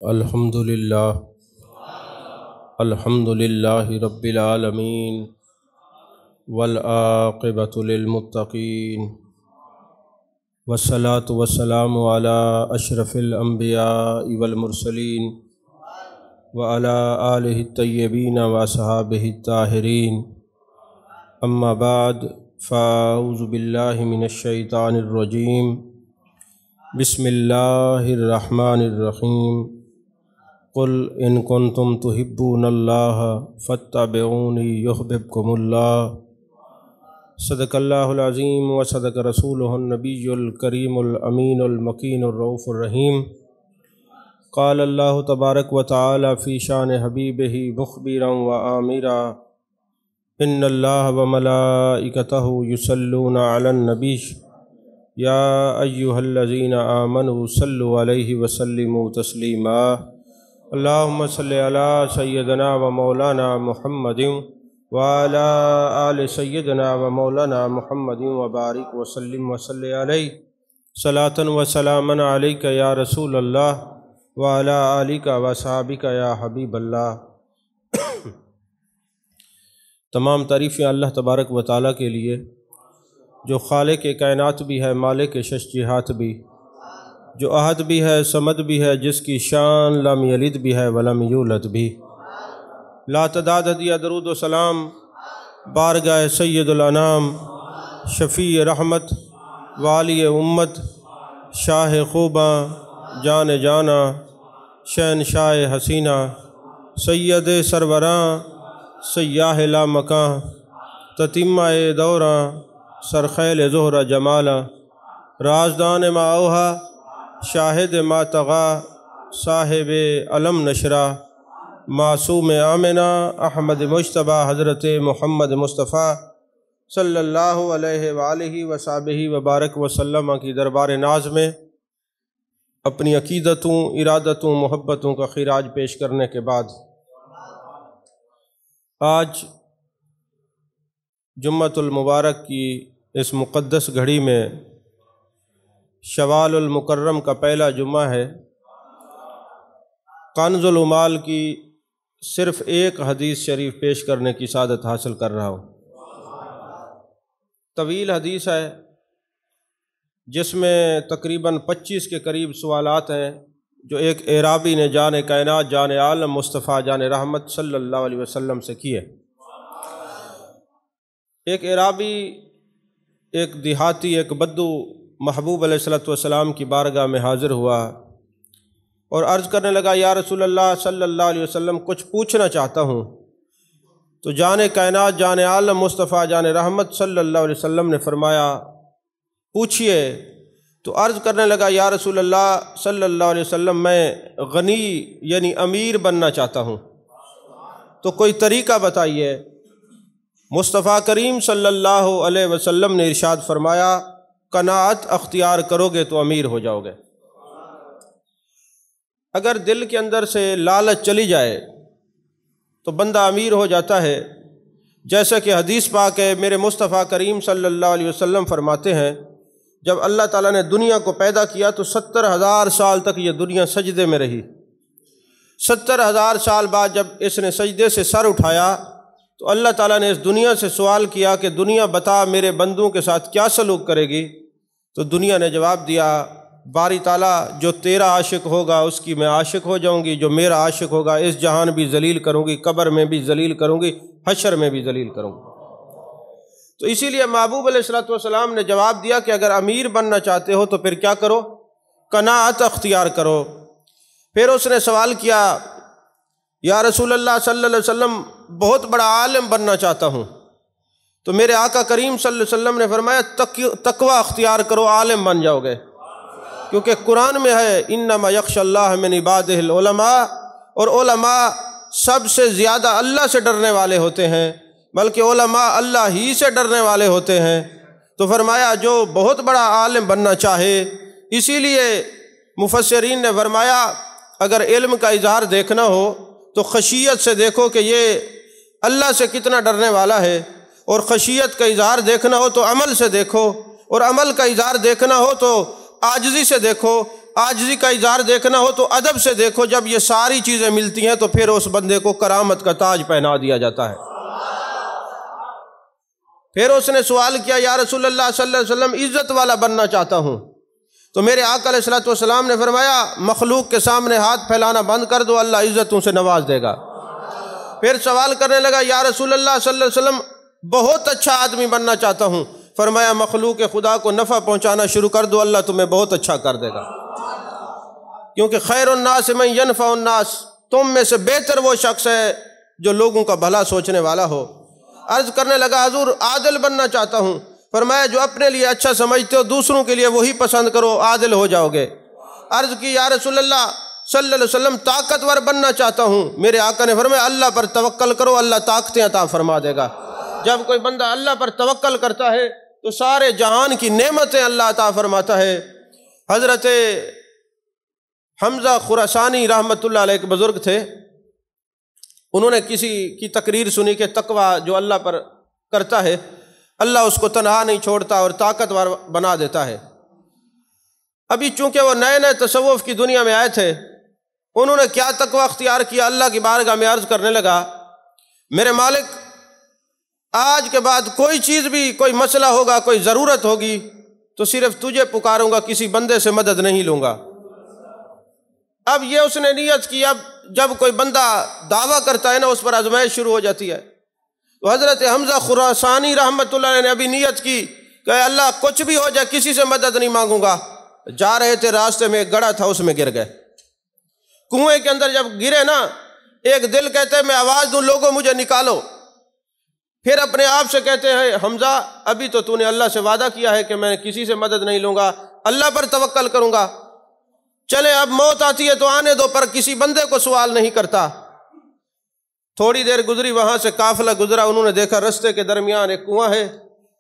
الحمدللہ رب العالمین والعاقبۃ للمتقین والصلاة والسلام علی اشرف الانبیاء والمرسلین وعلی آلہ الطیبین واصحابہ الطاہرین اما بعد فاعوذ باللہ من الشیطان الرجیم بسم اللہ الرحمن الرحیم قل ان کنتم تحبون اللہ فاتبعونی یحببکم اللہ صدق اللہ العظیم وصدق رسولہ النبی الکریم الامین المکین الرؤوف الرحیم قال اللہ تبارک و تعالی فی شان حبیبہ مخبرا وآمرا ان اللہ وملائکتہ یصلون علی النبی یا ایہا الذین آمنوا صلوا علیہ وسلموا تسلیما اللہم صلی علی سیدنا و مولانا محمد وعلی آل سیدنا و مولانا محمد وبارک وسلم وصلی علیہ صلاۃ و سلاما علیک یا رسول اللہ وعلی آلک و صحابک یا حبیب اللہ۔ تمام تعریفیں اللہ تبارک و تعالیٰ کے لیے جو خالق کائنات بھی ہے، مالک شش جہات بھی، جو احد بھی ہے، صمد بھی ہے، جس کی شان لم یلد بھی ہے ولم یولد بھی۔ لا تعداد ہدیہ درود و سلام بارگاہ سید الانام، شفیع رحمت، والی امت، شاہ خوباں، جان جانا، شہنشاہ حسینہ، سید سروراں، سیاہ لا مکاں، تتمہ دوراں، سرخیل زہرہ جمالا، رازدان ما اوہا، شاہد ما طغا، صاحب علم نشرہ، معصوم آمنہ، احمد مجتبیٰ، حضرت محمد مصطفیٰ صلی اللہ علیہ وآلہ وصحبہ وبارک وسلم کی دربار ناز میں اپنی عقیدتوں، ارادتوں، محبتوں کا خراج پیش کرنے کے بعد آج جمعۃ المبارک کی اس مقدس گھڑی میں شوال المکرم کا پہلا جمعہ ہے۔ کنز العمال کی صرف ایک حدیث شریف پیش کرنے کی سعادت حاصل کر رہا ہوں۔ طویل حدیث ہے جس میں تقریباً 25 کے قریب سوالات ہیں جو ایک اعرابی نے جان کائنات، جان عالم مصطفیٰ جان رحمت صلی اللہ علیہ وسلم سے کیے۔ ایک اعرابی، ایک دیہاتی، ایک بدو محبوب علیہ السلام کی بارگاہ میں حاضر ہوا اور عرض کرنے لگا، یا رسول اللہ صلی اللہ علیہ وسلم کچھ پوچھنا چاہتا ہوں۔ تو جان کائنات، جان عالم مصطفیٰ جان رحمت صلی اللہ علیہ وسلم نے فرمایا پوچھئے۔ تو عرض کرنے لگا، یا رسول اللہ صلی اللہ علیہ وسلم میں غنی یعنی امیر بننا چاہتا ہوں، تو کوئی طریقہ بتائیے۔ مصطفیٰ کریم صلی اللہ علیہ وسلم نے ارشاد فرمایا، قناعت اختیار کرو گے تو امیر ہو جاؤ گے۔ اگر دل کے اندر سے لالچ چلی جائے تو بندہ امیر ہو جاتا ہے۔ جیسا کہ حدیث پاک ہے، میرے مصطفیٰ کریم صلی اللہ علیہ وسلم فرماتے ہیں، جب اللہ تعالیٰ نے دنیا کو پیدا کیا تو 70,000 سال تک یہ دنیا سجدے میں رہی۔ 70,000 سال بعد جب اس نے سجدے سے سر اٹھایا تو اللہ تعالیٰ نے اس دنیا سے سوال کیا کہ دنیا بتا میرے بندوں کے ساتھ کیا سلوک کرے گی؟ تو دنیا نے جواب دیا، باری تعالیٰ جو تیرا عاشق ہوگا اس کی میں عاشق ہو جاؤں گی، جو میرا عاشق ہوگا اس جہان بھی ذلیل کروں گی، قبر میں بھی ذلیل کروں گی، حشر میں بھی ذلیل کروں گی۔ تو اسی لیے محبوب علیہ السلام نے جواب دیا کہ اگر امیر بننا چاہتے ہو تو پھر کیا کرو؟ قناعت اختیار کرو۔ پھر اس نے سوال کیا، یا رسول اللہ صلی اللہ علیہ وسلم بہت بڑا عالم بننا چاہتا ہوں۔ تو میرے آقا کریم صلی اللہ علیہ وسلم نے فرمایا تقوی اختیار کرو، عالم بن جاؤ گے، کیونکہ قرآن میں ہے انما یخشی اللہ من عبادہ العلماء، اور علماء سب سے زیادہ اللہ سے ڈرنے والے ہوتے ہیں، بلکہ علماء اللہ ہی سے ڈرنے والے ہوتے ہیں۔ تو فرمایا جو بہت بڑا عالم بننا چاہے، اسی لیے مفسرین نے فرمایا اگر علم کا اظہار دیکھنا ہو تو خشیت سے دیکھو کہ یہ اللہ سے کتنا ڈرنے والا ہے، اور خشیت کا اظہار دیکھنا ہو تو عمل سے دیکھو، اور عمل کا اظہار دیکھنا ہو تو عاجزی سے دیکھو۔ عاجزی کا اظہار دیکھنا ہو تو ادب سے دیکھو، جب یہ ساری چیزیں ملتی ہیں تو پھر اس بندے کو کرامت کا تاج پہنا دیا جاتا ہے۔ پھر اس نے سوال کیا یا رسول اللہ صلی اللہ علیہ وسلم عزت والا بننا چاہتا ہوں، تو میرے آقا علیہ الصلوۃ والسلام نے فرمایا مخلوق کے سامنے ہاتھ پھیلانا بند کر دو، اللہ عزتوں سے نواز دے گا۔ پھر سوال کرنے لگا یا رسول اللہ صلی اللہ علیہ وسلم بہت اچھا آدمی بننا چاہتا ہوں، فرمایا مخلوق خدا کو نفع پہنچانا شروع کر دو، اللہ تمہیں بہت اچھا کر دے گا، کیونکہ خیر الناس من ینفع الناس، تم میں سے بہتر وہ شخص ہے جو لوگوں کا بھلا سوچنے والا ہو۔ عرض کرنے لگا حضور عادل بننا چاہتا ہوں، فرمایا جو اپنے لیے اچھا سمجھتے ہو دوسروں کے لیے وہی پسند کرو، عادل ہو جاؤ گے۔ عرض کی یا رسول اللہ صلی اللہ علیہ وسلم طاقتور بننا چاہتا ہوں، میرے آقا نے فرمایا اللہ پر توکل کرو، اللہ طاقتیں عطا فرما دے گا۔ جب کوئی بندہ اللہ پر توکل کرتا ہے تو سارے جہان کی نعمتیں اللہ عطا فرماتا ہے۔ حضرت حمزہ خراسانی رحمۃ اللہ علیہ ایک بزرگ تھے، انہوں نے کسی کی تقریر سنی کہ تقویٰ جو اللہ پر کرتا ہے اللہ اس کو تنہا نہیں چھوڑتا اور طاقتور بنا دیتا ہے۔ ابھی چونکہ وہ نئے نئے تصوف کی دنیا میں آئے تھے، انہوں نے کیا تقویٰ اختیار کیا، اللہ کی بارگاہ میں عرض کرنے لگا میرے مالک آج کے بعد کوئی چیز بھی، کوئی مسئلہ ہوگا، کوئی ضرورت ہوگی تو صرف تجھے پکاروں گا، کسی بندے سے مدد نہیں لوں گا۔ اب یہ اس نے نیت کی، اب جب کوئی بندہ دعویٰ کرتا ہے نا اس پر آزمائش شروع ہو جاتی ہے۔ تو حضرت حمزہ خراسانی رحمۃ اللہ علیہ نے ابھی نیت کی کہ اے اللہ کچھ بھی ہو جائے کسی سے مدد نہیں مانگوں گا۔ جا رہے تھے راستے میں ایک گڑھا تھا، اس میں گر گئے۔ کنویں کے اندر جب گرے نا، ایک دل کہتے میں آواز دوں لوگوں مجھے نکالو، پھر اپنے آپ سے کہتے ہیں حمزہ ابھی تو تو نے اللہ سے وعدہ کیا ہے کہ میں کسی سے مدد نہیں لوں گا، اللہ پر توکل کروں گا، چلے اب موت آتی ہے تو آنے دو، پر کسی بندے کو سوال نہیں کرتا۔ تھوڑی دیر گزری، وہاں سے قافلہ گزرا، انہوں نے دیکھا رستے کے درمیان ایک کنواں ہے،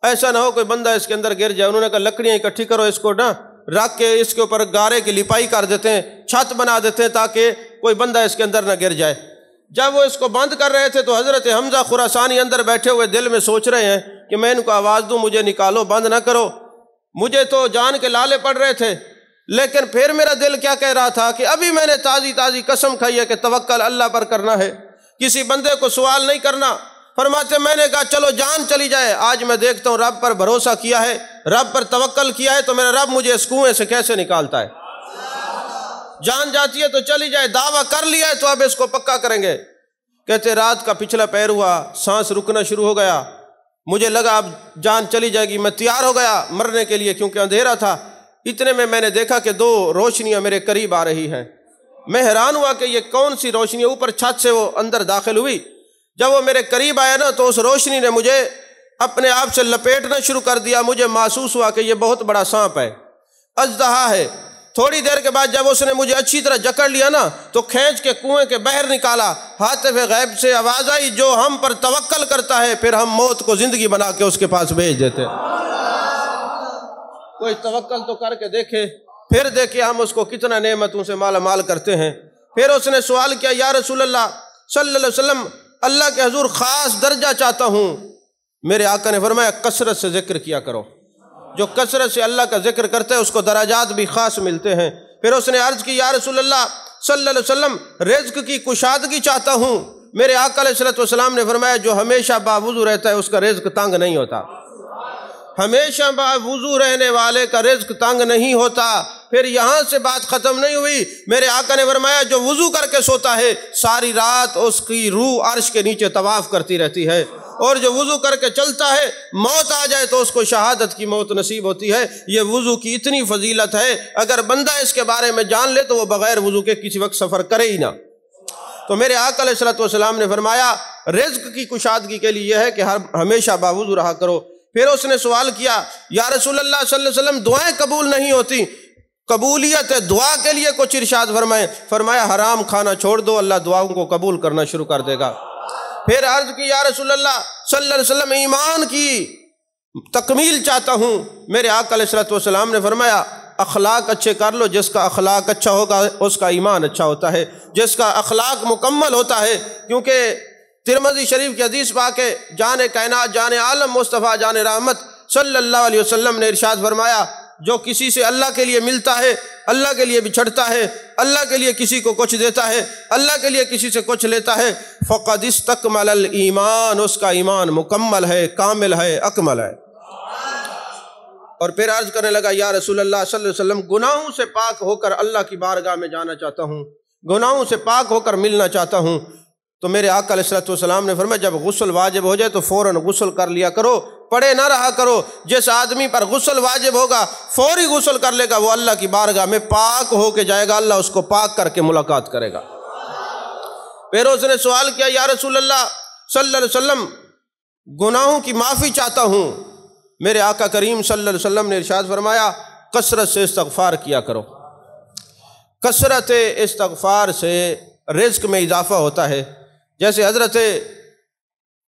ایسا نہ ہو کوئی بندہ اس کے اندر گر جائے۔ انہوں نے کہا لکڑیاں اکٹھی کرو، اس کو نا رکھ کے اس کے اوپر گارے کی لپائی کر دیتے ہیں، چھت بنا دیتے ہیں تاکہ کوئی بندہ اس کے اندر نہ گر جائے۔ جب وہ اس کو بند کر رہے تھے تو حضرت حمزہ خراسانی اندر بیٹھے ہوئے دل میں سوچ رہے ہیں کہ میں ان کو آواز دوں مجھے نکالو، بند نہ کرو، مجھے تو جان کے لالے پڑ رہے تھے، لیکن پھر میرا دل کیا کہہ رہا تھا کہ ابھی میں نے تازی قسم کھائی ہے کہ توکل اللہ پر کرنا ہے، کسی بندے کو سوال نہیں کرنا۔ فرماتے میں نے کہا چلو جان چلی جائے، آج میں دیکھتا ہوں رب پر بھروسہ کیا ہے، رب پر توکل کیا ہے تو میرا رب مجھے اس کنویں سے کیسے نکالتا ہے۔ جان جاتی ہے تو چلی جائے، دعویٰ کر لیا ہے تو اب اس کو پکا کریں گے۔ کہتے رات کا پچھلا پہر ہوا، سانس رکنا شروع ہو گیا، مجھے لگا اب جان چلی جائے گی، میں تیار ہو گیا مرنے کے لیے کیونکہ اندھیرا تھا۔ اتنے میں نے دیکھا کہ دو روشنیاں میرے قریب آ رہی ہیں۔ میں حیران ہوا کہ یہ کون سی روشنی، اوپر چھت سے وہ اندر داخل ہوئی، جب وہ میرے قریب آیا نا تو اس روشنی نے مجھے اپنے آپ سے لپیٹنا شروع کر دیا۔ مجھے محسوس ہوا کہ یہ بہت بڑا سانپ ہے، اژدہا ہے۔ تھوڑی دیر کے بعد جب اس نے مجھے اچھی طرح جکڑ لیا نا تو کھینچ کے کنویں کے باہر نکالا۔ ہاتف غیب سے آواز آئی جو ہم پر توکل کرتا ہے پھر ہم موت کو زندگی بنا کے اس کے پاس بھیج دیتے ہیں۔ کوئی توکل تو کر کے دیکھے، پھر دیکھے ہم اس کو کتنا نعمتوں سے مالا مال کرتے ہیں۔ پھر اس نے سوال کیا یا رسول اللہ صلی اللہ علیہ وسلم اللہ کے حضور خاص درجہ چاہتا ہوں۔ میرے آقا نے فرمایا کثرت سے ذکر کیا کرو، جو کثرت سے اللہ کا ذکر کرتا ہے اس کو درجات بھی خاص ملتے ہیں۔ پھر اس نے عرض کی یا رسول اللہ صلی اللہ علیہ وسلم رزق کی کشادگی چاہتا ہوں۔ میرے آقا علیہ الصلوۃ والسلام نے فرمایا جو ہمیشہ باوضو رہتا ہے اس کا رزق تنگ نہیں ہوتا، ہمیشہ باوضو رہنے والے کا رزق تنگ نہیں ہوتا۔ پھر یہاں سے بات ختم نہیں ہوئی، میرے آقا نے فرمایا جو وضو کر کے سوتا ہے ساری رات اس کی روح عرش کے نیچے طواف کرتی رہتی ہے، اور جو وضو کر کے چلتا ہے موت آ جائے تو اس کو شہادت کی موت نصیب ہوتی ہے۔ یہ وضو کی اتنی فضیلت ہے، اگر بندہ اس کے بارے میں جان لے تو وہ بغیر وضو کے کسی وقت سفر کرے ہی نہ۔ تو میرے آقا علیہ الصلوۃ والسلام نے فرمایا رزق کی کشادگی کے لیے یہ ہے کہ ہمیشہ باوضو رہا کرو۔ پھر اس نے سوال کیا یا رسول اللہ صلی اللہ علیہ وسلم دعائیں قبول نہیں ہوتی، قبولیت دعا کے لیے کچھ ارشاد فرمائیں۔ فرمایا حرام کھانا چھوڑ دو، اللہ دعاؤں کو قبول کرنا شروع کر دے گا۔ پھر عرض کی یا رسول اللہ صلی اللہ علیہ وسلم ایمان کی تکمیل چاہتا ہوں۔ میرے آقا علیہ الصلوۃ والسلام نے فرمایا اخلاق اچھے کر لو، جس کا اخلاق اچھا ہوگا اس کا ایمان اچھا ہوتا ہے، جس کا اخلاق مکمل ہوتا ہے۔ کیونکہ ترمذی شریف کی حدیث پاک ہے، جان کائنات جان عالم مصطفیٰ جان رحمت صلی اللہ علیہ وسلم نے ارشاد فرمایا جو کسی سے اللہ کے لیے ملتا ہے اللہ کے لیے بچھڑتا ہے، اللہ کے لیے کسی کو کچھ دیتا ہے، اللہ کے لیے کسی سے کچھ لیتا ہے، فقد استکمل الایمان، اس کا ایمان مکمل ہے، کامل ہے، اکمل ہے۔ اور پھر عرض کرنے لگا یا رسول اللہ صلی اللہ علیہ وسلم گناہوں سے پاک ہو کر اللہ کی بارگاہ میں جانا چاہتا ہوں، گناہوں سے پاک ہو کر ملنا چاہتا ہوں۔ تو میرے آقا علیہ الصلوۃ والسلام نے فرمایا جب غسل واجب ہو جائے تو فوراً غسل کر لیا کرو، پڑے نہ رہا کرو۔ جس آدمی پر غسل واجب ہوگا فوری غسل کر لے گا، وہ اللہ کی بارگاہ میں پاک ہو کے جائے گا، اللہ اس کو پاک کر کے ملاقات کرے گا۔ پھر اس نے سوال کیا یا رسول اللہ صلی اللہ علیہ وسلم گناہوں کی معافی چاہتا ہوں۔ میرے آقا کریم صلی اللہ علیہ وسلم نے ارشاد فرمایا کثرت سے استغفار کیا کرو۔ کثرت استغفار سے رزق میں اضافہ ہوتا ہے۔ جیسے حضرت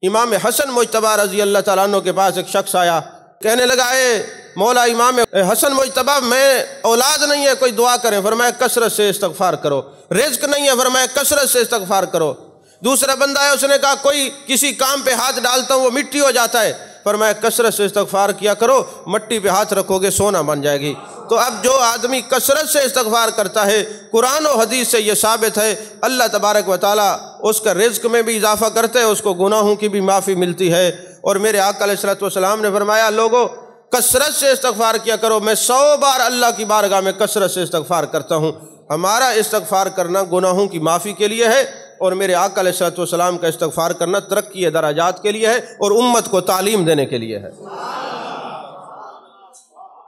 امام حسن مجتبیٰ رضی اللہ تعالیٰ عنہ کے پاس ایک شخص آیا، کہنے لگا اے مولا امام حسن مجتبیٰ میں اولاد نہیں ہے، کوئی دعا کریں۔ فرمایا کثرت سے استغفار کرو۔ رزق نہیں ہے، فرمایا کثرت سے استغفار کرو۔ دوسرا بندہ ہے، اس نے کہا کوئی کسی کام پہ ہاتھ ڈالتا ہوں وہ مٹی ہو جاتا ہے، فرمایا کثرت سے استغفار کیا کرو، مٹی پہ ہاتھ رکھو گے سونا بن جائے گی۔ تو اب جو آدمی کثرت سے استغفار کرتا ہے، قرآن و حدیث سے یہ ثابت ہے اللہ تبارک و تعالیٰ اس کا رزق میں بھی اضافہ کرتے ہیں، اس کو گناہوں کی بھی معافی ملتی ہے۔ اور میرے آقا علیہ الصلوۃ والسلام نے فرمایا لوگو کثرت سے استغفار کیا کرو، میں 100 بار اللہ کی بارگاہ میں کثرت سے استغفار کرتا ہوں۔ ہمارا استغفار کرنا گناہوں کی معافی کے لیے ہے، اور میرے آقا علیہ الصلوۃ والسلام کا استغفار کرنا ترقی درجات کے لیے ہے اور امت کو تعلیم دینے کے لیے ہے۔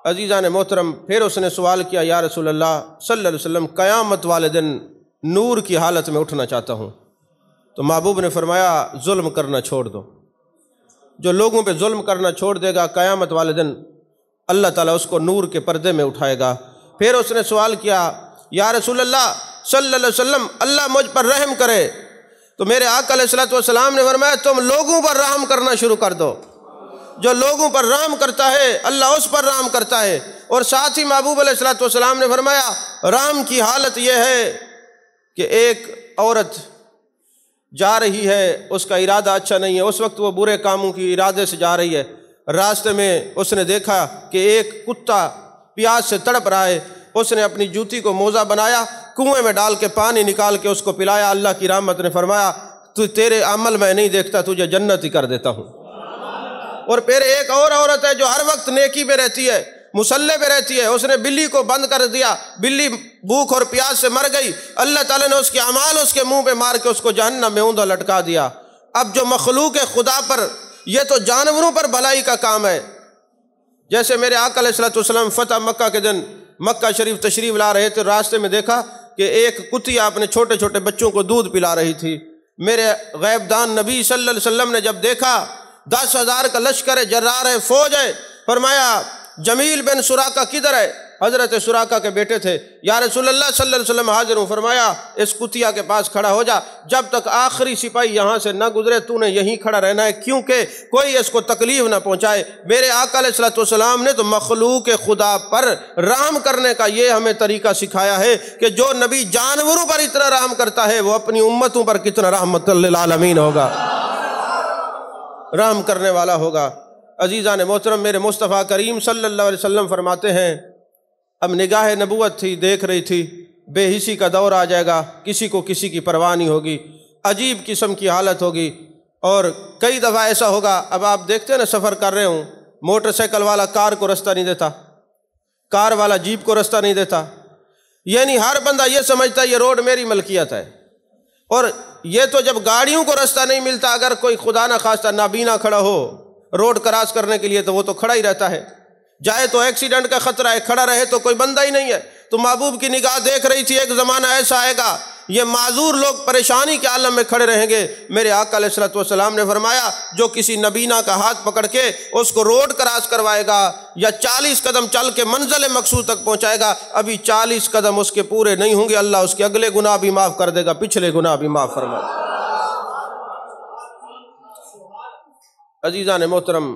عزیزان محترم، پھر اس نے سوال کیا یا رسول اللہ صلی اللہ علیہ وسلم قیامت والے دن نور کی حالت میں اٹھنا چاہتا ہوں۔ تو محبوب نے فرمایا ظلم کرنا چھوڑ دو، جو لوگوں پہ ظلم کرنا چھوڑ دے گا قیامت والے دن اللہ تعالیٰ اس کو نور کے پردے میں اٹھائے گا۔ پھر اس نے سوال کیا یا رسول اللہ صلی اللہ علیہ وسلم اللہ مجھ پر رحم کرے۔ تو میرے آقا علیہ الصلوۃ والسلام نے فرمایا تم لوگوں پر رحم کرنا شروع کر دو، جو لوگوں پر رحم کرتا ہے اللہ اس پر رحم کرتا ہے۔ اور ساتھ ہی محبوب علیہ الصلوۃ والسلام نے فرمایا رحم کی حالت یہ ہے کہ ایک عورت جا رہی ہے، اس کا ارادہ اچھا نہیں ہے، اس وقت وہ برے کاموں کی ارادے سے جا رہی ہے، راستے میں اس نے دیکھا کہ ایک کتا پیاس سے تڑپ رہا ہے، اس نے اپنی جوتی کو موزہ بنایا، کنویں میں ڈال کے پانی نکال کے اس کو پلایا۔ اللہ کی رحمت نے فرمایا تو تیرے عمل میں نہیں دیکھتا، تجھے جنت ہی کر دیتا ہوں۔ اور پھر ایک اور عورت ہے جو ہر وقت نیکی پہ رہتی ہے، مصلے پہ رہتی ہے، اس نے بلی کو بند کر دیا، بلی بھوک اور پیاس سے مر گئی، اللہ تعالیٰ نے اس کے اعمال اس کے منہ پہ مار کے اس کو جہنم میں اوندا لٹکا دیا۔ اب جو مخلوق خدا پر، یہ تو جانوروں پر بھلائی کا کام ہے۔ جیسے میرے آقا علیہ الصلوۃ والسلام فتح مکہ کے دن مکہ شریف تشریف لا رہے تھے، راستے میں دیکھا کہ ایک کتیا اپنے چھوٹے چھوٹے بچوں کو دودھ پلا رہی تھی۔ میرے غیب دان نبی صلی اللہ علیہ وسلم نے جب دیکھا 10,000 کا لشکر ہے، جرار ہے، فوج ہے، فرمایا جمیل بن سراقہ کدھر ہے؟ حضرت سراقہ کے بیٹے تھے۔ یا رسول اللہ صلی اللہ علیہ وسلم حاضر ہوں۔ فرمایا اس کتیا کے پاس کھڑا ہو جا، جب تک آخری سپاہی یہاں سے نہ گزرے تو نے یہیں کھڑا رہنا ہے، کیونکہ کوئی اس کو تکلیف نہ پہنچائے۔ میرے آقا علیہ الصلوۃ والسلام نے تو مخلوق خدا پر رحم کرنے کا یہ ہمیں طریقہ سکھایا ہے کہ جو نبی جانوروں پر اتنا رحم کرتا ہے وہ اپنی امتوں پر کتنا رحمت للعالمین ہوگا، رحم کرنے والا ہوگا۔ عزیزان محترم، میرے مصطفیٰ کریم صلی اللہ علیہ وسلم فرماتے ہیں اب نگاہ نبوت تھی، دیکھ رہی تھی بے حسی کا دور آ جائے گا، کسی کو کسی کی پرواہ نہیں ہوگی، عجیب قسم کی حالت ہوگی۔ اور کئی دفعہ ایسا ہوگا، اب آپ دیکھتے ہیں نا سفر کر رہے ہوں، موٹر سائیکل والا کار کو رستہ نہیں دیتا، کار والا جیپ کو رستہ نہیں دیتا، یعنی ہر بندہ یہ سمجھتا ہے یہ روڈ میری ملکیت ہے۔ اور یہ تو جب گاڑیوں کو رستہ نہیں ملتا، اگر کوئی خدا نہ خواستہ نابینا کھڑا ہو روڈ کراس کرنے کے لیے تو وہ تو کھڑا ہی رہتا ہے، جائے تو ایکسیڈنٹ کا خطرہ ہے، کھڑا رہے تو کوئی بندہ ہی نہیں ہے۔ تو محبوب کی نگاہ دیکھ رہی تھی ایک زمانہ ایسا آئے گا یہ معذور لوگ پریشانی کے عالم میں کھڑے رہیں گے۔ میرے آقا علیہ الصلوۃ والسلام نے فرمایا جو کسی نبینا کا ہاتھ پکڑ کے اس کو روڈ کراس کروائے گا یا 40 قدم چل کے منزل مقصود تک پہنچائے گا، ابھی 40 قدم اس کے پورے نہیں ہوں گے، اللہ اس کے اگلے گناہ بھی معاف کر دے گا، پچھلے گناہ بھی معاف فرما دے گا۔ عزیزان محترم،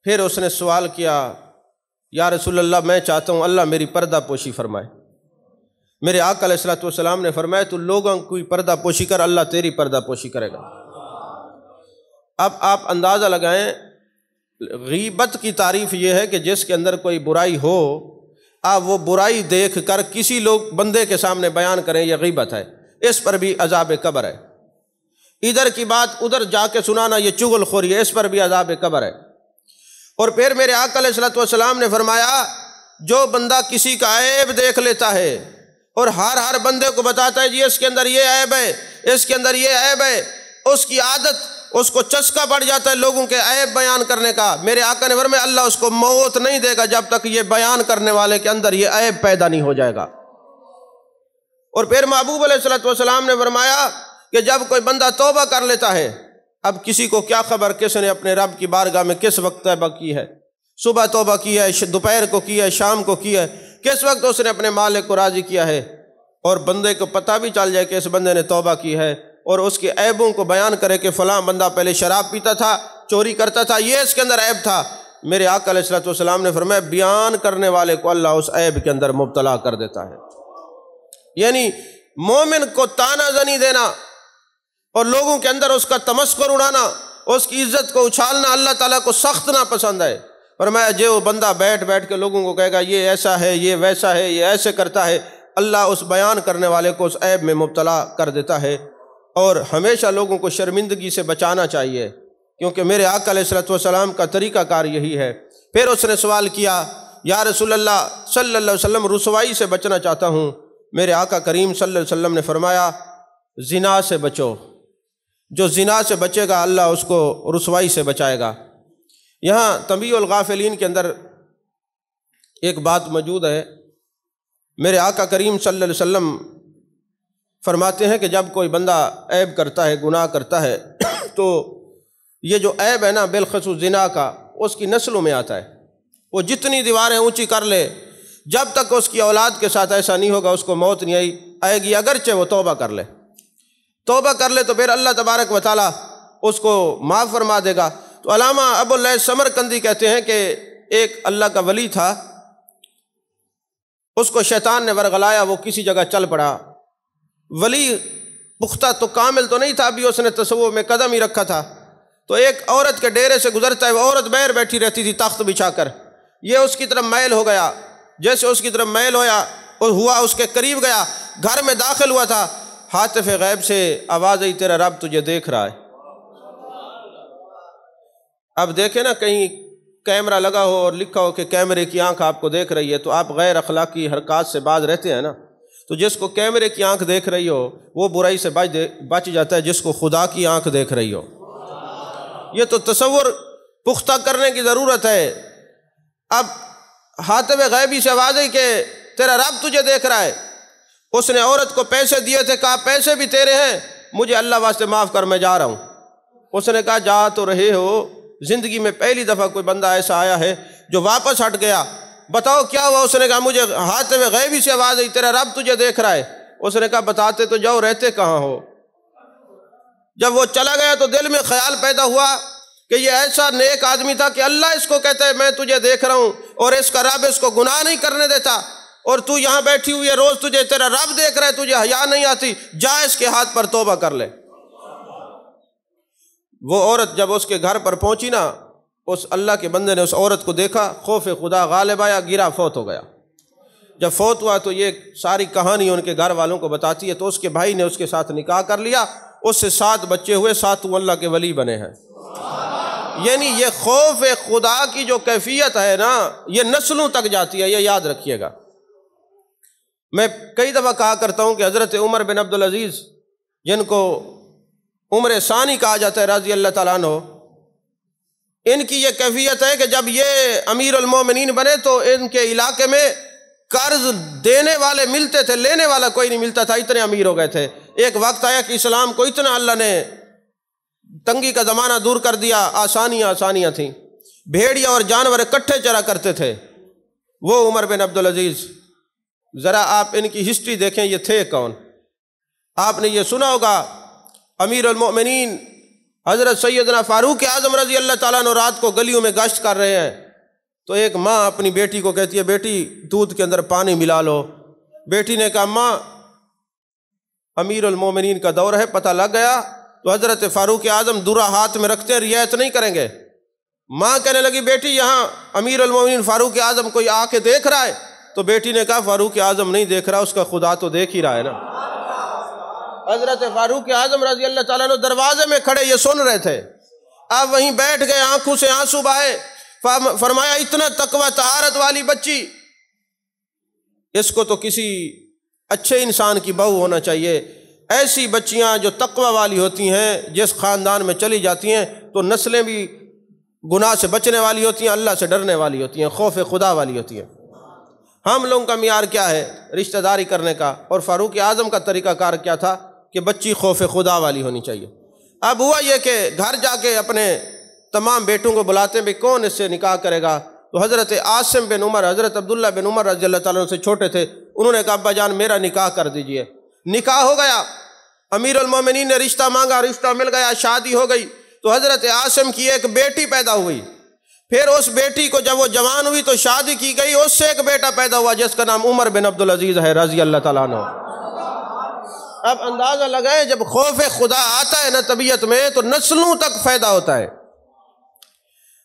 پھر اس نے سوال کیا یا رسول اللہ میں چاہتا ہوں اللہ میری پردہ پوشی فرمائے۔ میرے آقا علیہ الصلوۃ والسلام نے فرمایا تو لوگوں کی پردہ پوشی کر، اللہ تیری پردہ پوشی کرے گا۔ اب آپ اندازہ لگائیں غیبت کی تعریف یہ ہے کہ جس کے اندر کوئی برائی ہو، آپ وہ برائی دیکھ کر کسی بندے کے سامنے بیان کریں، یہ غیبت ہے، اس پر بھی عذاب قبر ہے۔ ادھر کی بات ادھر جا کے سنانا، یہ چغل خوری ہے، اس پر بھی عذاب قبر ہے۔ اور پھر میرے آقا علیہ الصلوۃ والسلام نے فرمایا، جو بندہ کسی کا عیب دیکھ لیتا ہے اور ہر بندے کو بتاتا ہے جی اس کے اندر یہ عیب ہے، اس کے اندر یہ عیب ہے، اس کی عادت، اس کو چسکا پڑ جاتا ہے لوگوں کے عیب بیان کرنے کا، میرے آقا نے فرمایا اللہ اس کو موت نہیں دے گا جب تک یہ بیان کرنے والے کے اندر یہ عیب پیدا نہیں ہو جائے گا۔ اور پھر محبوب علیہ الصلوۃ والسلام نے فرمایا کہ جب کوئی بندہ توبہ کر لیتا ہے، اب کسی کو کیا خبر کس نے اپنے رب کی بارگاہ میں کس وقت توبہ کی ہے، صبح توبہ کی ہے، دوپہر کو کی ہے، شام کو کی ہے، کس وقت اس نے اپنے مالک کو راضی کیا ہے، اور بندے کو پتہ بھی چل جائے کہ اس بندے نے توبہ کی ہے اور اس کے عیبوں کو بیان کرے کہ فلاں بندہ پہلے شراب پیتا تھا، چوری کرتا تھا، یہ اس کے اندر عیب تھا، میرے آقا علیہ الصلوۃ والسلام نے فرمایا بیان کرنے والے کو اللہ اس عیب کے اندر مبتلا کر دیتا ہے۔ یعنی مومن کو تانا زنی دینا اور لوگوں کے اندر اس کا تمسخر اڑانا، اس کی عزت کو اچھالنا اللہ تعالیٰ کو سخت ناپسند ہے۔ فرمایا جو بندہ بیٹھ کے لوگوں کو کہے گا یہ ایسا ہے، یہ ویسا ہے، یہ ایسے کرتا ہے، اللہ اس بیان کرنے والے کو اس عیب میں مبتلا کر دیتا ہے۔ اور ہمیشہ لوگوں کو شرمندگی سے بچانا چاہیے، کیونکہ میرے آقا علیہ الصلوۃ والسلام کا طریقہ کار یہی ہے۔ پھر اس نے سوال کیا، یا رسول اللہ صلی اللہ علیہ وسلم رسوائی سے بچنا چاہتا ہوں۔ میرے آقا کریم صلی اللہ علیہ وسلم نے فرمایا زنا سے بچو، جو زنا سے بچے گا اللہ اس کو رسوائی سے بچائے گا۔ یہاں تنبیہ الغافلین کے اندر ایک بات موجود ہے، میرے آقا کریم صلی اللہ علیہ وسلم فرماتے ہیں کہ جب کوئی بندہ عیب کرتا ہے، گناہ کرتا ہے، تو یہ جو عیب ہے نا بالخصوص زنا کا، اس کی نسلوں میں آتا ہے۔ وہ جتنی دیواریں اونچی کر لے، جب تک اس کی اولاد کے ساتھ ایسا نہیں ہوگا اس کو موت نہیں آئے گی، اگرچہ وہ توبہ کر لے تو پھر اللہ تبارک و تعالیٰ اس کو معاف فرما دے گا۔ تو علامہ ابو اللیث سمرقندی کہتے ہیں کہ ایک اللہ کا ولی تھا، اس کو شیطان نے ورغلایا، وہ کسی جگہ چل پڑا۔ ولی پختہ تو کامل تو نہیں تھا، ابھی اس نے تصوف میں قدم ہی رکھا تھا، تو ایک عورت کے ڈیرے سے گزرتا ہے، وہ عورت باہر بیٹھی رہتی تھی تخت بچھا کر، یہ اس کی طرف میل ہو گیا، جیسے اس کی طرف میل ہوا اس کے قریب گیا، گھر میں داخل ہوا تھا، ہاتف غیب سے آواز آئی تیرا رب تجھے دیکھ رہا ہے۔ اب دیکھیں نا کہیں کیمرہ لگا ہو اور لکھا ہو کہ کیمرے کی آنکھ آپ کو دیکھ رہی ہے، تو آپ غیر اخلاقی حرکات سے باز رہتے ہیں نا۔ تو جس کو کیمرے کی آنکھ دیکھ رہی ہو وہ برائی سے بچ جاتا ہے جس کو خدا کی آنکھ دیکھ رہی ہو۔ یہ تو تصور پختہ کرنے کی ضرورت ہے۔ اب ہاتف غیبی سے آواز ہے کہ تیرا رب تجھے دیکھ رہا ہے۔ اس نے عورت کو پیسے دیے تھے، کہا پیسے بھی تیرے ہیں، مجھے اللہ واسطے معاف کر، میں جا رہا ہوں۔ اس نے کہا جا تو رہے ہو، زندگی میں پہلی دفعہ کوئی بندہ ایسا آیا ہے جو واپس ہٹ گیا، بتاؤ کیا ہوا؟ اس نے کہا مجھے ہاتف غیبی سے آواز آئی تیرا رب تجھے دیکھ رہا ہے۔ اس نے کہا بتاتے تو جاؤ، رہتے کہاں ہو؟ جب وہ چلا گیا تو دل میں خیال پیدا ہوا کہ یہ ایسا نیک آدمی تھا کہ اللہ اس کو کہتا ہے میں تجھے دیکھ رہا ہوں، اور اس کا رب اس کو گناہ نہیں کرنے دیتا، اور تو یہاں بیٹھی ہوئی ہے، روز تجھے تیرا رب دیکھ رہا ہے، تجھے حیا نہیں آتی، جا اس کے ہاتھ پر توبہ کر لے۔ وہ عورت جب اس کے گھر پر پہنچی نا، اس اللہ کے بندے نے اس عورت کو دیکھا، خوف خدا غالب آیا، گرا، فوت ہو گیا۔ جب فوت ہوا تو یہ ساری کہانی ان کے گھر والوں کو بتاتی ہے، تو اس کے بھائی نے اس کے ساتھ نکاح کر لیا، اس سے 7 بچے ہوئے، 7 اللہ کے ولی بنے ہیں۔ یعنی یہ خوف خدا کی جو کیفیت ہے نا، یہ نسلوں تک جاتی ہے، یہ یاد رکھیے گا۔ میں کئی دفعہ کہا کرتا ہوں کہ حضرت عمر بن عبدالعزیز، جن کو عمر ثانی کہا جاتا ہے رضی اللہ تعالیٰ عنہ، ان کی یہ کیفیت ہے کہ جب یہ امیر المومنین بنے تو ان کے علاقے میں قرض دینے والے ملتے تھے، لینے والا کوئی نہیں ملتا تھا، اتنے امیر ہو گئے تھے۔ ایک وقت آیا کہ اسلام کو اتنا اللہ نے تنگی کا زمانہ دور کر دیا، آسانیاں تھیں، بھیڑیا اور جانور اکٹھے چرا کرتے تھے۔ وہ عمر بن عبدالعزیز، ذرا آپ ان کی ہسٹری دیکھیں، یہ تھے کون؟ آپ نے یہ سنا ہوگا امیر المؤمنین حضرت سیدنا فاروق اعظم رضی اللہ تعالیٰ عنہ رات کو گلیوں میں گشت کر رہے ہیں، تو ایک ماں اپنی بیٹی کو کہتی ہے بیٹی دودھ کے اندر پانی ملا لو۔ بیٹی نے کہا ماں امیر المومنین کا دور ہے، پتہ لگ گیا تو حضرت فاروق اعظم درہ ہاتھ میں رکھتے ہیں، رعایت نہیں کریں گے۔ ماں کہنے لگی بیٹی یہاں امیر المومنین فاروق اعظم کوئی آ کے دیکھ رہا ہے؟ تو بیٹی نے کہا فاروق اعظم نہیں دیکھ رہا، اس کا خدا تو دیکھ ہی رہا ہے نا۔ حضرت فاروق اعظم رضی اللہ تعالیٰ عنہ دروازے میں کھڑے یہ سن رہے تھے، آپ وہیں بیٹھ گئے، آنکھوں سے آنسو بہائے، فرمایا اتنا تقوی طہارت والی بچی، اس کو تو کسی اچھے انسان کی بہو ہونا چاہیے۔ ایسی بچیاں جو تقوی والی ہوتی ہیں جس خاندان میں چلی جاتی ہیں تو نسلیں بھی گناہ سے بچنے والی ہوتی ہیں، اللہ سے ڈرنے والی ہوتی ہیں، خوف خدا والی ہوتی ہیں۔ ہم لوگوں کا معیار کیا ہے رشتہ داری کرنے کا، اور فاروق اعظم کا طریقہ کار کیا تھا کہ بچی خوف خدا والی ہونی چاہیے۔ اب ہوا یہ کہ گھر جا کے اپنے تمام بیٹوں کو بلاتے ہیں بھی کون اس سے نکاح کرے گا، تو حضرت عاصم بن عمر، حضرت عبداللہ بن عمر رضی اللہ تعالیٰ عنہ سے چھوٹے تھے، انہوں نے کہا ابا جان میرا نکاح کر دیجئے۔ نکاح ہو گیا، امیر المومنین نے رشتہ مانگا، رشتہ مل گیا، شادی ہو گئی، تو حضرت عاصم کی ایک بیٹی پیدا ہوئی، پھر اس بیٹی کو جب وہ جوان ہوئی تو شادی کی گئی، اس سے ایک بیٹا پیدا ہوا جس کا نام عمر بن عبدالعزیز ہے رضی اللہ تعالیٰ عنہ۔ اب اندازہ لگائیں جب خوف خدا آتا ہے نا طبیعت میں تو نسلوں تک فائدہ ہوتا ہے،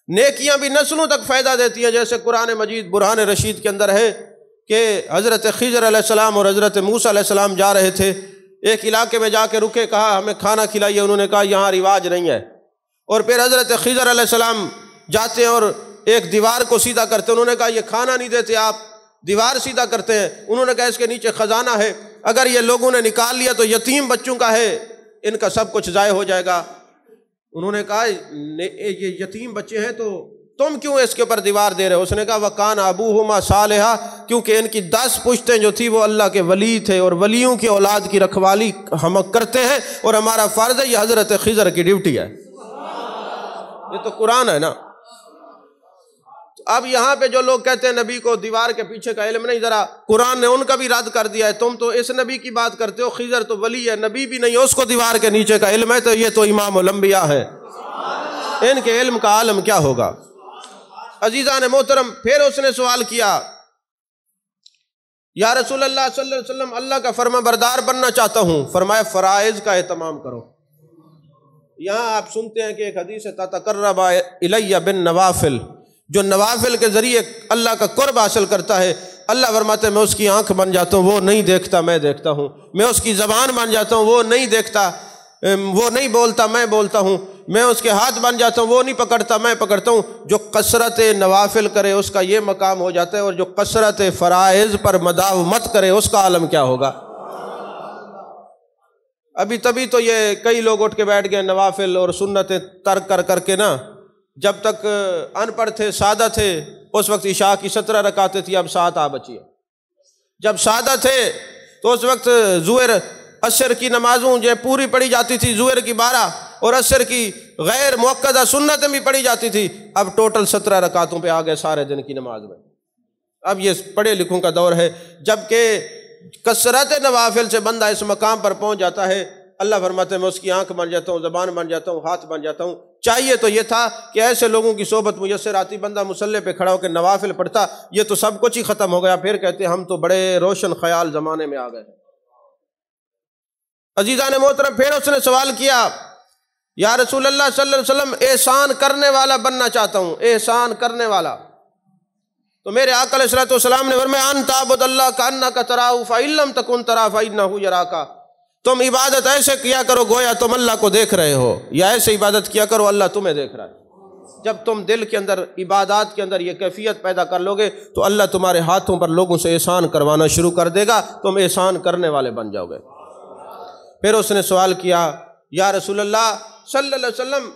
نیکیاں بھی نسلوں تک فائدہ دیتی ہیں۔ جیسے قرآن مجید برہان رشید کے اندر ہے کہ حضرت خضر علیہ السلام اور حضرت موسیٰ علیہ السلام جا رہے تھے، ایک علاقے میں جا کے رکے، کہا ہمیں کھانا کھلائیے، انہوں نے کہا یہاں رواج نہیں ہے، اور پھر حضرت خضر علیہ السلام جاتے ہیں اور ایک دیوار کو سیدھا کرتے ہیں، انہوں نے کہا یہ کھانا نہیں دیتے آپ، دیوار سیدھا کرتے ہیں، انہوں نے کہا اس کے نیچے خزانہ ہے، اگر یہ لوگوں نے نکال لیا تو یتیم بچوں کا ہے، ان کا سب کچھ ضائع ہو جائے گا۔ انہوں نے کہا یہ یتیم بچے ہیں تو تم کیوں اس کے اوپر دیوار دے رہے ہو؟ اس نے کہا وَكَانَ أَبُوهُمَا صَالِحًا، کیونکہ ان کی 10 پشتیں جو تھی وہ اللہ کے ولی تھے اور ولیوں کی اولاد کی رکھوالی ہم کرتے ہیں، اور ہمارا فرض ہے، یہ حضرت خضر کی ڈیوٹی ہے۔ یہ تو قرآن ہے نا۔ اب یہاں پہ جو لوگ کہتے ہیں نبی کو دیوار کے پیچھے کا علم نہیں، ذرا قرآن نے ان کا بھی رد کر دیا ہے، تم تو اس نبی کی بات کرتے ہو، خضر تو ولی ہے، نبی بھی نہیں، اس کو دیوار کے نیچے کا علم ہے، تو یہ تو امام الانبیاء ہے، ان کے علم کا عالم کیا ہوگا۔ عزیزان محترم، پھر اس نے سوال کیا یا رسول اللہ صلی اللہ علیہ وسلم اللہ کا فرما بردار بننا چاہتا ہوں، فرمایا فرائض کا اہتمام کرو۔ یہاں آپ سنتے ہیں کہ ایک حدیث ہے تتقرب الی بالنوافل، جو نوافل کے ذریعے اللہ کا قرب حاصل کرتا ہے، اللہ فرماتے ہیں میں اس کی آنکھ بن جاتا ہوں، وہ نہیں دیکھتا میں دیکھتا ہوں، میں اس کی زبان بن جاتا ہوں، وہ نہیں دیکھتا، وہ نہیں بولتا میں بولتا ہوں، میں اس کے ہاتھ بن جاتا ہوں، وہ نہیں پکڑتا میں پکڑتا ہوں۔ جو کثرت نوافل کرے اس کا یہ مقام ہو جاتا ہے، اور جو کثرت فرائض پر مداومت کرے اس کا عالم کیا ہوگا۔ ابھی تبھی تو یہ کئی لوگ اٹھ کے بیٹھ گئے نوافل اور سنتیں ترک کر کر کے نا، جب تک ان پڑھ تھے، سادہ تھے، اس وقت عشاء کی 17 رکعتیں تھی، اب 7 آ بچی ہے۔ جب سادہ تھے تو اس وقت ظہر عصر کی نمازوں جو پوری پڑھی جاتی تھی، ظہر کی 12 اور عصر کی غیر مؤکدہ سنتیں بھی پڑھی جاتی تھی، اب ٹوٹل 17 رکعتوں پہ آ گئے سارے دن کی نماز میں۔ اب یہ پڑھے لکھوں کا دور ہے، جبکہ کثرت نوافل سے بندہ اس مقام پر پہنچ جاتا ہے، اللہ فرماتے ہیں میں اس کی آنکھ بن جاتا ہوں، زبان بن جاتا ہوں، ہاتھ بن جاتا ہوں۔ چاہیے تو یہ تھا کہ ایسے لوگوں کی صحبت میسر آتی، بندہ مصلی پہ کھڑا ہو کے نوافل پڑھتا، یہ تو سب کچھ ہی ختم ہو گیا، پھر کہتے ہیں ہم تو بڑے روشن خیال زمانے میں آ گئے۔ عزیزان محترم، پھر اس نے سوال کیا یا رسول اللہ صلی اللہ علیہ وسلم احسان کرنے والا بننا چاہتا ہوں، احسان کرنے والا۔ تو میرے آقا علیہ الصلوۃ والسلام نے فرمایا ان تعبد اللہ کأنک تراہ فإن لم تکن تراہ فإنہ یراک، تم عبادت ایسے کیا کرو گویا تم اللہ کو دیکھ رہے ہو، یا ایسے عبادت کیا کرو اللہ تمہیں دیکھ رہا ہے۔ جب تم دل کے اندر عبادات کے اندر یہ کیفیت پیدا کر لو گے تو اللہ تمہارے ہاتھوں پر لوگوں سے احسان کروانا شروع کر دے گا، تم احسان کرنے والے بن جاؤ گے۔ پھر اس نے سوال کیا یا رسول اللہ صلی اللہ علیہ وسلم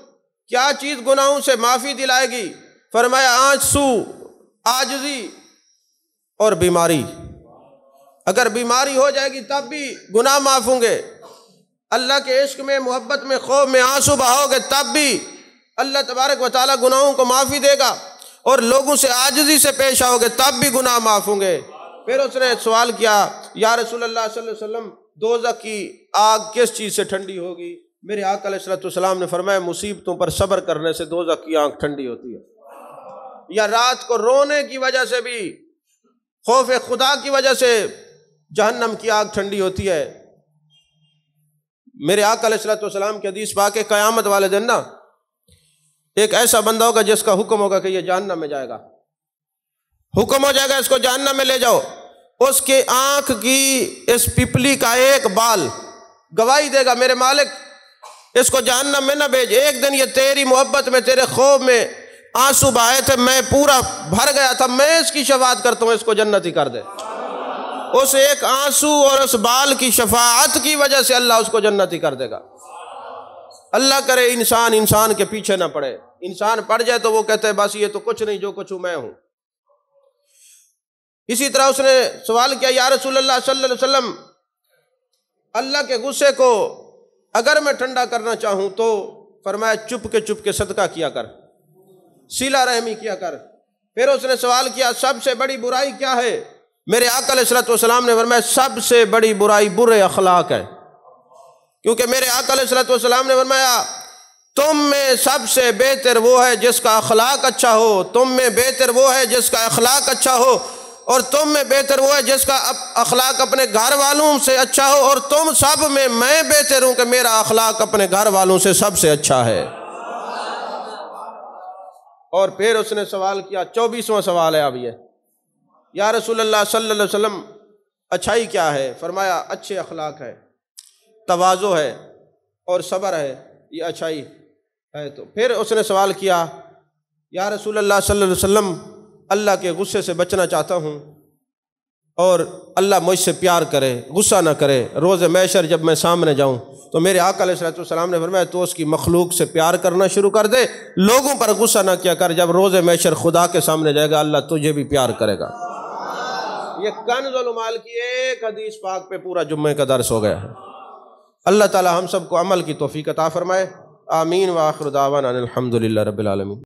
کیا چیز گناہوں سے معافی دلائے گی؟ فرمایا آنسو، عاجزی اور بیماری۔ اگر بیماری ہو جائے گی تب بھی گناہ معاف ہوں گے، اللہ کے عشق میں، محبت میں، خوف میں آنسو بہاؤ گے تب بھی اللہ تبارک و تعالیٰ گناہوں کو معافی دے گا، اور لوگوں سے عاجزی سے پیش آؤ گے تب بھی گناہ معاف ہوں گے۔ پھر اس نے سوال کیا یا رسول اللہ صلی اللہ علیہ وسلم دوزخ کی آگ کس چیز سے ٹھنڈی ہوگی؟ میرے آقا علیہ الصلوۃ والسلام نے فرمایا مصیبتوں پر صبر کرنے سے دوزخ کی آگ ٹھنڈی ہوتی ہے، یا رات کو رونے کی وجہ سے بھی، خوف خدا کی وجہ سے جہنم کی آگ ٹھنڈی ہوتی ہے۔ میرے آقا علیہ الصلوۃ والسلام کی حدیث پاک ہے قیامت والے دن نا ایک ایسا بندہ ہوگا جس کا حکم ہوگا کہ یہ جہنم میں جائے گا، حکم ہو جائے گا اس کو جہنم میں لے جاؤ، اس کے آنکھ کی اس پپلی کا ایک بال گواہی دے گا میرے مالک اس کو جہنم میں نہ بھیج، ایک دن یہ تیری محبت میں تیرے خوف میں آنسو بہائے تھے، میں پورا بھر گیا تھا، میں اس کی شفاعت کرتا ہوں، اس کو جنتی کر دے۔ اس ایک آنسو اور اس بال کی شفاعت کی وجہ سے اللہ اس کو جنتی کر دے گا۔ اللہ کرے انسان کے پیچھے نہ پڑے، انسان پڑ جائے تو وہ کہتے ہیں بس یہ تو کچھ نہیں، جو کچھ ہوں میں ہوں۔ اسی طرح اس نے سوال کیا، یا رسول اللہ صلی اللہ علیہ وسلم، اللہ کے غصے کو اگر میں ٹھنڈا کرنا چاہوں تو فرمایا چپ کے صدقہ کیا کر، صلہ رحمی کیا کر۔ پھر اس نے سوال کیا سب سے بڑی برائی کیا ہے؟ میرے آقا علیہ الصلوۃ والسلام نے فرمایا سب سے بڑی برائی برے اخلاق ہے، کیونکہ میرے آقا علیہ الصلوۃ والسلام نے فرمایا تم میں سب سے بہتر وہ ہے جس کا اخلاق اچھا ہو، تم میں بہتر وہ ہے جس کا اخلاق اچھا ہو، اور تم میں بہتر وہ ہے جس کا اخلاق اپنے گھر والوں سے اچھا ہو، اور تم سب میں بہتر ہوں کہ میرا اخلاق اپنے گھر والوں سے سب سے اچھا ہے۔ اور پھر اس نے سوال کیا، 24واں سوال ہے اب یہ، یا رسول اللہ صلی اللہ علیہ وسلم اچھائی کیا ہے؟ فرمایا اچھے اخلاق ہے، تواضع ہے اور صبر ہے، یہ اچھائی ہے۔ تو پھر اس نے سوال کیا، یا رسول اللہ صلی اللہ علیہ وسلم اللہ کے غصے سے بچنا چاہتا ہوں اور اللہ مجھ سے پیار کرے، غصہ نہ کرے، روز محشر جب میں سامنے جاؤں تو میرے آقا علیہ السلام نے فرمایا تو اس کی مخلوق سے پیار کرنا شروع کر دے، لوگوں پر غصہ نہ کیا کر، جب روز محشر خدا کے سامنے جائے گا اللہ تجھے بھی پیار کرے گا۔ یہ کنز المال کی ایک حدیث پاک پہ پورا جمعہ کا درس ہو گیا ہے۔ اللہ تعالی ہم سب کو عمل کی توفیق عطا فرمائے، آمین، وآخر دعوانا الحمدللہ رب العالمین۔